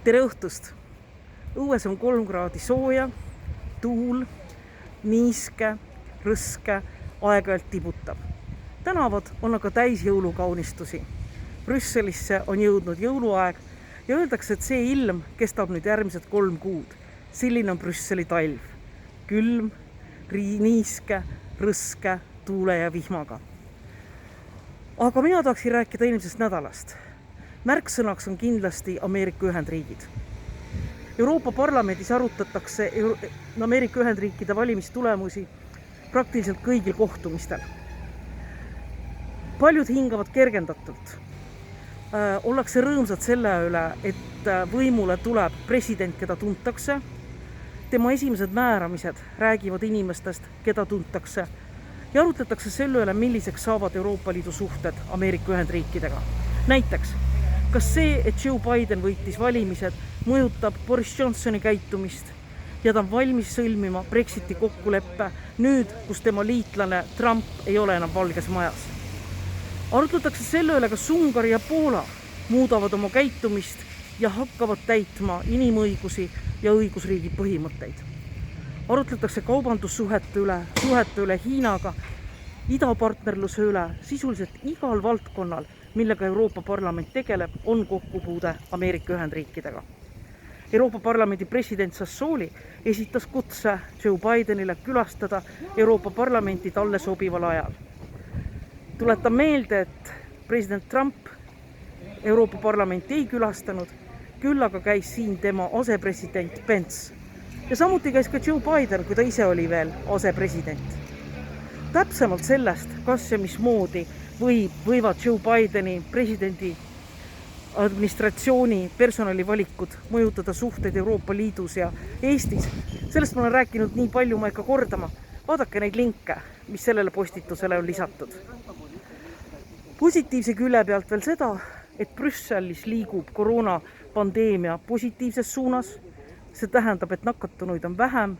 Tere õhtust! Õues on 3 kraadi sooja, tuul, niiske, rõske, aeg-ajalt tibutab. Tänavad on aga täis jõulukaunistusi. Brüsselisse on jõudnud jõuluaeg ja öeldakse, et see ilm kestab nüüd järgmised 3 kuud. Selline on Brüsseli talv. Külm, niiske, rõske, tuule ja vihmaga. Aga mina tahaksin rääkida eelmisest nädalast. Märksõnaks on kindlasti Ameerika Ühendriigid. Euroopa Parlamendis arutatakse Ameerika Ühendriikide valimistulemusi praktiliselt kõigil kohtumistel. Paljud hingavad kergendatult. Ollakse rõõmsad selle üle, et võimule tuleb president, keda tuntakse. Tema esimesed määramised räägivad inimestest, keda tuntakse. Ja arutletakse selle üle, milliseks saavad Euroopa Liidu suhted Ameerika Ühendriikidega. Näiteks, kas see, et Joe Biden võitis valimised, mõjutab Boris Johnsoni käitumist ja ta on valmis sõlmima Brexiti kokkuleppe nüüd, kus tema liitlane Trump ei ole enam Valges Majas. Arutletakse selle üle, kas Ungari ja Poola muudavad oma käitumist ja hakkavad täitma inimõigusi ja õigusriigi põhimõtteid. Arutletakse kaubandussuhete üle Hiinaga, idapartnerluse üle, sisuliselt igal valdkonnal, millega Euroopa Parlament tegeleb, on kokkupuude Ameerika Ühendriikidega. Euroopa Parlamendi president Sassoli esitas kutse Joe Bidenile külastada Euroopa Parlamenti talle sobival ajal. Tuletan meelde, et president Trump Euroopa Parlamenti ei külastanud, küll aga käis siin tema asepresident Pence. Ja samuti käis ka Joe Biden, kui ta ise oli veel asepresident. Täpsemalt sellest, kas ja mismoodi võivad Joe Bideni presidendi administratsiooni personalivalikud mõjutada suhteid Euroopa Liidus ja Eestis. Sellest ma olen rääkinud nii palju, ma ikka kordama. Vaadake neid linke, mis sellele postitusele on lisatud. Positiivse külje pealt veel seda, et Brüsselis liigub koroonapandeemia positiivses suunas. See tähendab, et nakatunuid on vähem,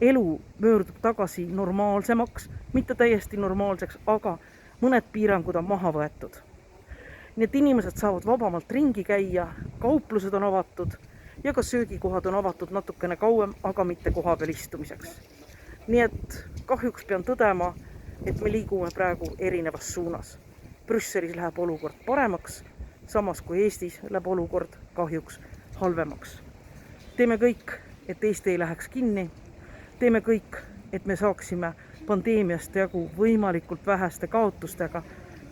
elu möördub tagasi normaalsemaks, mitte täiesti normaalseks, aga mõned piirangud on maha võetud. Nii et inimesed saavad vabamalt ringi käia, kauplused on avatud ja ka söögikohad on avatud natukene kauem, aga mitte koha peal istumiseks. Nii et kahjuks pean tõdema, et me liigume praegu erinevas suunas. Brüsselis läheb olukord paremaks, samas kui Eestis läheb olukord kahjuks halvemaks. Teeme kõik, et Eesti ei läheks kinni. Teeme kõik, et me saaksime pandeemiast jagu võimalikult väheste kaotustega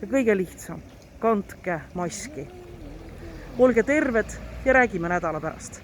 ja kõige lihtsam, kandke maski. Olge terved ja räägime nädala pärast.